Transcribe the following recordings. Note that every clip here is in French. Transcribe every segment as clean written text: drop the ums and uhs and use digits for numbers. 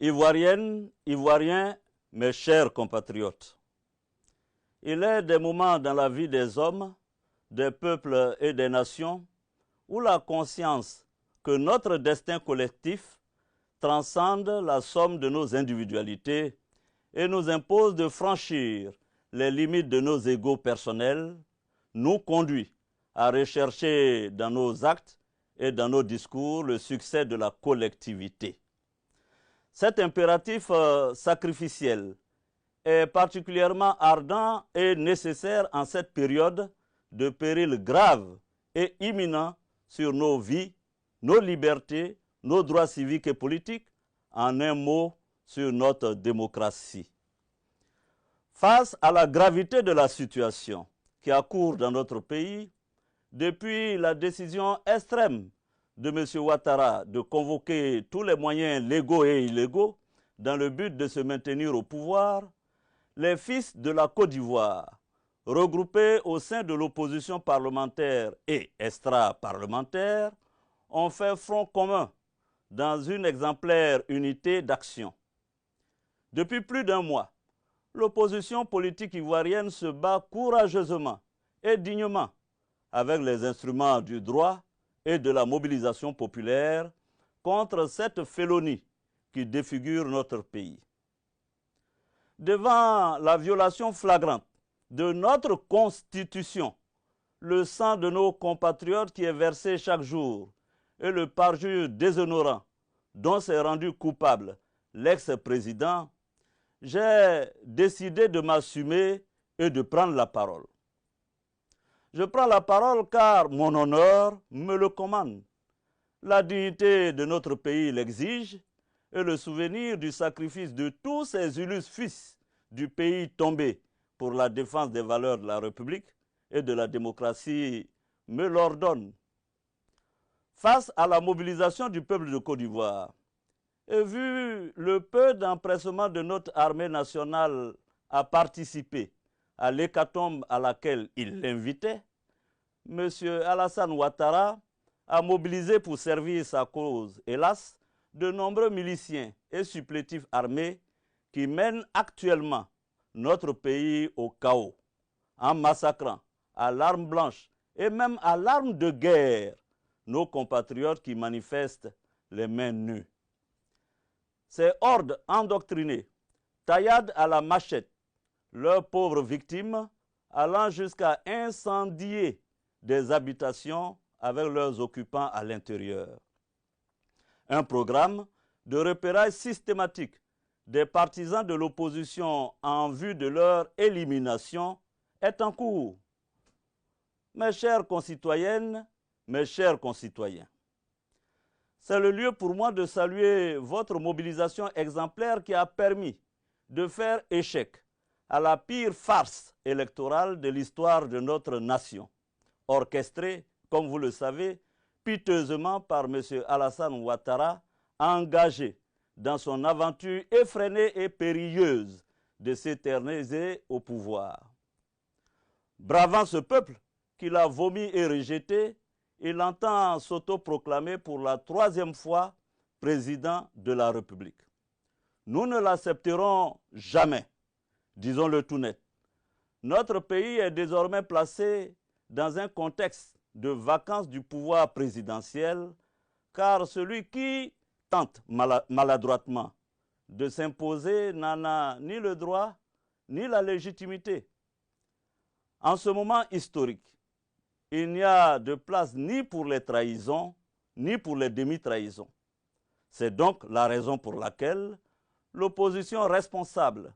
Ivoiriennes, Ivoiriens, mes chers compatriotes, il est des moments dans la vie des hommes, des peuples et des nations où la conscience que notre destin collectif transcende la somme de nos individualités et nous impose de franchir les limites de nos égos personnels, nous conduit à rechercher dans nos actes et dans nos discours le succès de la collectivité. Cet impératif sacrificiel est particulièrement ardent et nécessaire en cette période de péril grave et imminent sur nos vies, nos libertés, nos droits civiques et politiques, en un mot, sur notre démocratie. Face à la gravité de la situation qui accourt dans notre pays, depuis la décision extrême de M. Ouattara de convoquer tous les moyens légaux et illégaux dans le but de se maintenir au pouvoir, les fils de la Côte d'Ivoire, regroupés au sein de l'opposition parlementaire et extra-parlementaire, ont fait front commun dans une exemplaire unité d'action. Depuis plus d'un mois, l'opposition politique ivoirienne se bat courageusement et dignement avec les instruments du droit et de la mobilisation populaire contre cette félonie qui défigure notre pays. Devant la violation flagrante de notre Constitution, le sang de nos compatriotes qui est versé chaque jour et le parjure déshonorant dont s'est rendu coupable l'ex-président, j'ai décidé de m'assumer et de prendre la parole. Je prends la parole car mon honneur me le commande. La dignité de notre pays l'exige et le souvenir du sacrifice de tous ces illustres fils du pays tombés pour la défense des valeurs de la République et de la démocratie me l'ordonne. Face à la mobilisation du peuple de Côte d'Ivoire, et vu le peu d'empressement de notre armée nationale à participer à l'hécatombe à laquelle il l'invitait, M. Alassane Ouattara a mobilisé pour servir sa cause, hélas, de nombreux miliciens et supplétifs armés qui mènent actuellement notre pays au chaos, en massacrant à l'arme blanche et même à l'arme de guerre nos compatriotes qui manifestent les mains nues. Ces hordes endoctrinées tailladent à la machette leurs pauvres victimes, allant jusqu'à incendier des habitations avec leurs occupants à l'intérieur. Un programme de repérage systématique des partisans de l'opposition en vue de leur élimination est en cours. Mes chères concitoyennes, mes chers concitoyens, c'est le lieu pour moi de saluer votre mobilisation exemplaire qui a permis de faire échec à la pire farce électorale de l'histoire de notre nation, orchestrée, comme vous le savez, piteusement par M. Alassane Ouattara, engagé dans son aventure effrénée et périlleuse de s'éterniser au pouvoir. Bravant ce peuple qu'il a vomi et rejeté, il entend s'autoproclamer pour la 3e fois président de la République. Nous ne l'accepterons jamais, disons-le tout net. Notre pays est désormais placé dans un contexte de vacance du pouvoir présidentiel, car celui qui tente maladroitement de s'imposer n'en a ni le droit ni la légitimité. En ce moment historique, il n'y a de place ni pour les trahisons, ni pour les demi-trahisons. C'est donc la raison pour laquelle l'opposition responsable,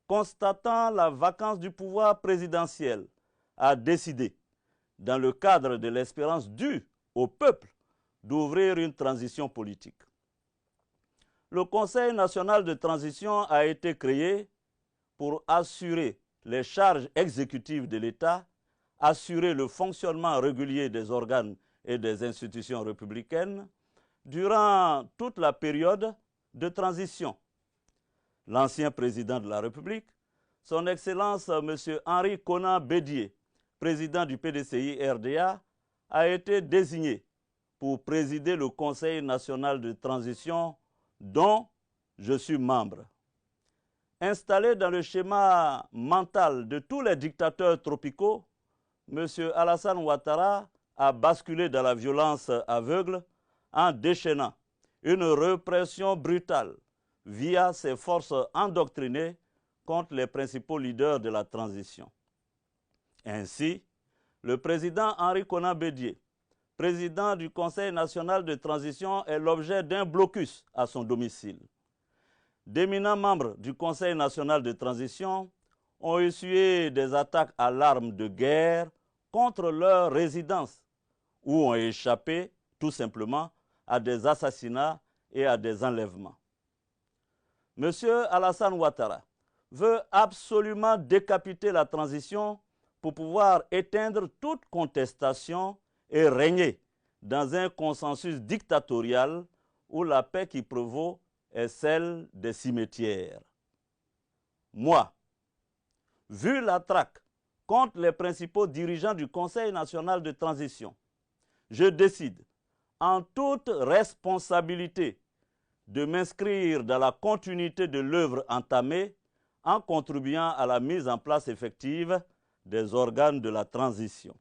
constatant la vacance du pouvoir présidentiel, a décidé, dans le cadre de l'espérance due au peuple, d'ouvrir une transition politique. Le Conseil national de transition a été créé pour assurer les charges exécutives de l'État, assurer le fonctionnement régulier des organes et des institutions républicaines durant toute la période de transition. L'ancien président de la République, son Excellence M. Henri Konan Bédié, président du PDCI-RDA, a été désigné pour présider le Conseil national de transition dont je suis membre. Installé dans le schéma mental de tous les dictateurs tropicaux, M. Alassane Ouattara a basculé dans la violence aveugle en déchaînant une répression brutale via ses forces endoctrinées contre les principaux leaders de la transition. Ainsi, le président Henri Konan Bédié, président du Conseil national de transition, est l'objet d'un blocus à son domicile. D'éminents membres du Conseil national de transition ont essuyé des attaques à l'arme de guerre contre leur résidence ou ont échappé tout simplement à des assassinats et à des enlèvements. M. Alassane Ouattara veut absolument décapiter la transition pour pouvoir éteindre toute contestation et régner dans un consensus dictatorial où la paix qui prévaut est celle des cimetières. Moi, vu la traque contre les principaux dirigeants du Conseil national de transition, je décide en toute responsabilité de m'inscrire dans la continuité de l'œuvre entamée en contribuant à la mise en place effective des organes de la transition.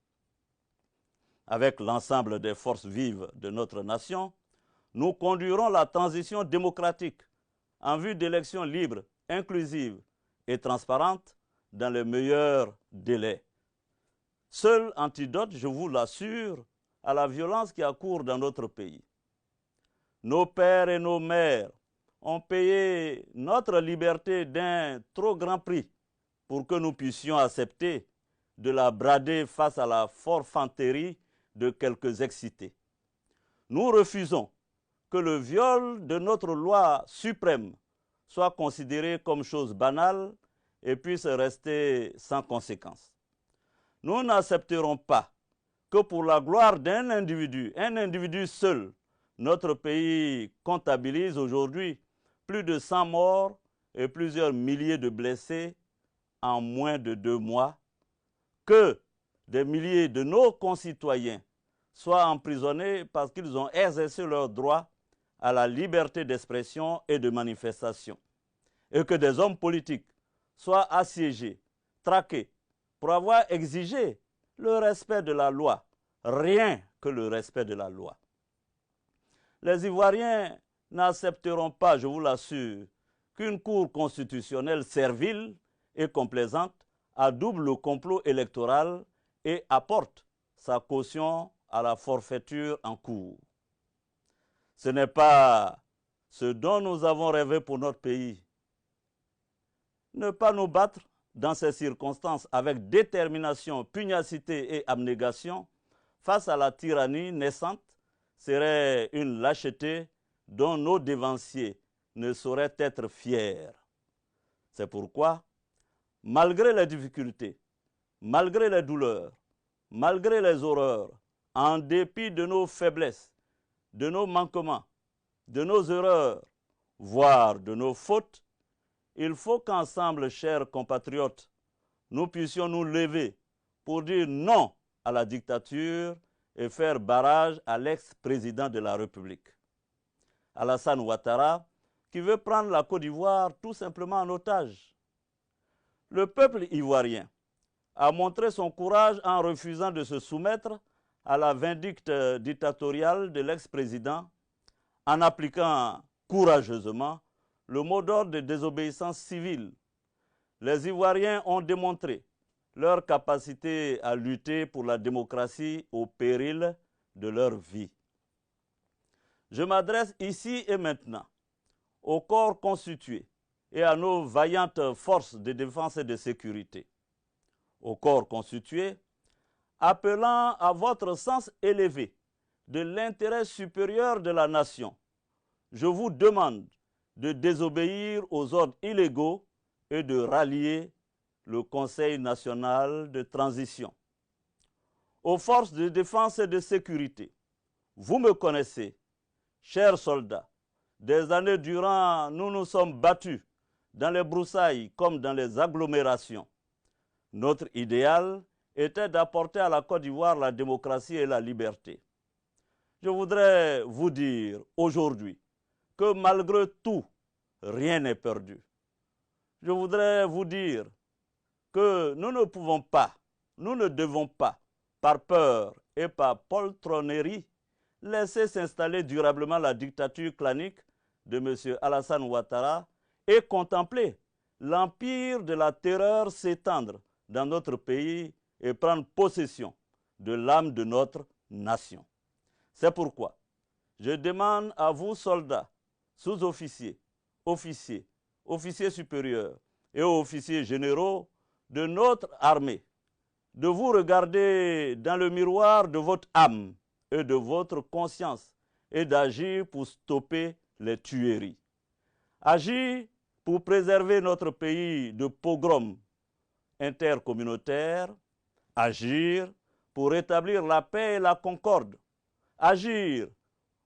Avec l'ensemble des forces vives de notre nation, nous conduirons la transition démocratique en vue d'élections libres, inclusives et transparentes dans les meilleurs délais. Seul antidote, je vous l'assure, à la violence qui accourt dans notre pays. Nos pères et nos mères ont payé notre liberté d'un trop grand prix pour que nous puissions accepter de la brader face à la forfanterie de quelques excités. Nous refusons que le viol de notre loi suprême soit considéré comme chose banale et puisse rester sans conséquence. Nous n'accepterons pas que pour la gloire d'un individu, un individu seul, notre pays comptabilise aujourd'hui plus de 100 morts et plusieurs milliers de blessés en moins de 2 mois, que des milliers de nos concitoyens soient emprisonnés parce qu'ils ont exercé leur droit à la liberté d'expression et de manifestation, et que des hommes politiques soient assiégés, traqués, pour avoir exigé le respect de la loi, rien que le respect de la loi. Les Ivoiriens n'accepteront pas, je vous l'assure, qu'une cour constitutionnelle servile et complaisante adoube le complot électoral et apporte sa caution à la forfaiture en cours. Ce n'est pas ce dont nous avons rêvé pour notre pays. Ne pas nous battre dans ces circonstances avec détermination, pugnacité et abnégation face à la tyrannie naissante serait une lâcheté dont nos dévanciers ne sauraient être fiers. C'est pourquoi, malgré les difficultés, malgré les douleurs, malgré les horreurs, en dépit de nos faiblesses, de nos manquements, de nos erreurs, voire de nos fautes, il faut qu'ensemble, chers compatriotes, nous puissions nous lever pour dire non à la dictature et faire barrage à l'ex-président de la République, Alassane Ouattara, qui veut prendre la Côte d'Ivoire tout simplement en otage. Le peuple ivoirien a montré son courage en refusant de se soumettre à la vindicte dictatoriale de l'ex-président, en appliquant courageusement le mot d'ordre de désobéissance civile. Les Ivoiriens ont démontré leur capacité à lutter pour la démocratie au péril de leur vie. Je m'adresse ici et maintenant au corps constitué et à nos vaillantes forces de défense et de sécurité. Au corps constitué, appelant à votre sens élevé de l'intérêt supérieur de la nation, je vous demande de désobéir aux ordres illégaux et de rallier le Conseil national de transition. Aux forces de défense et de sécurité, vous me connaissez, chers soldats, des années durant, nous nous sommes battus dans les broussailles comme dans les agglomérations. Notre idéal était d'apporter à la Côte d'Ivoire la démocratie et la liberté. Je voudrais vous dire aujourd'hui que malgré tout, rien n'est perdu. Je voudrais vous dire que nous ne pouvons pas, nous ne devons pas, par peur et par poltronnerie, laisser s'installer durablement la dictature clanique de M. Alassane Ouattara et contempler l'empire de la terreur s'étendre dans notre pays et prendre possession de l'âme de notre nation. C'est pourquoi je demande à vous, soldats, sous-officiers, officiers, officiers supérieurs et officiers généraux de notre armée, de vous regarder dans le miroir de votre âme et de votre conscience et d'agir pour stopper les tueries. Agir pour préserver notre pays de pogroms intercommunautaires, agir pour rétablir la paix et la concorde, agir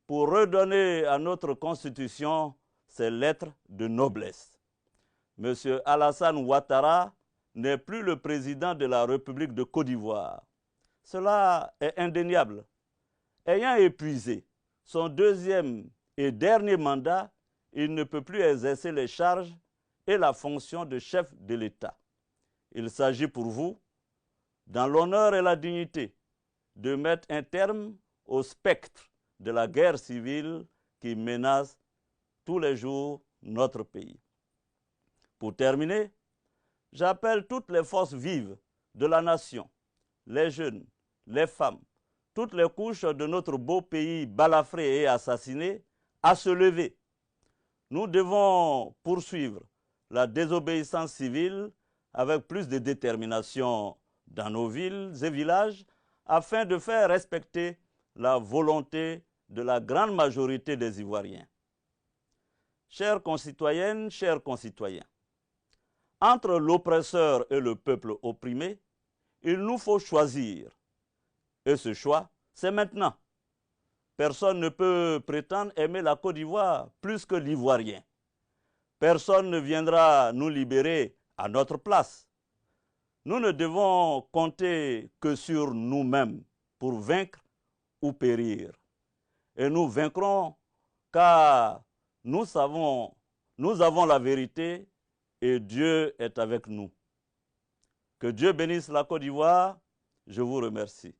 pour redonner à notre Constitution ses lettres de noblesse. M. Alassane Ouattara n'est plus le président de la République de Côte d'Ivoire. Cela est indéniable. Ayant épuisé son deuxième et dernier mandat, il ne peut plus exercer les charges et la fonction de chef de l'État. Il s'agit pour vous, dans l'honneur et la dignité, de mettre un terme au spectre de la guerre civile qui menace tous les jours notre pays. Pour terminer, j'appelle toutes les forces vives de la nation, les jeunes, les femmes, toutes les couches de notre beau pays balafré et assassiné, à se lever. Nous devons poursuivre la désobéissance civile avec plus de détermination dans nos villes et villages afin de faire respecter la volonté de la grande majorité des Ivoiriens. Chères concitoyennes, chers concitoyens, entre l'oppresseur et le peuple opprimé, il nous faut choisir. Et ce choix, c'est maintenant. Personne ne peut prétendre aimer la Côte d'Ivoire plus que l'Ivoirien. Personne ne viendra nous libérer à notre place. Nous ne devons compter que sur nous-mêmes pour vaincre ou périr. Et nous vaincrons car nous avons la vérité et Dieu est avec nous. Que Dieu bénisse la Côte d'Ivoire. Je vous remercie.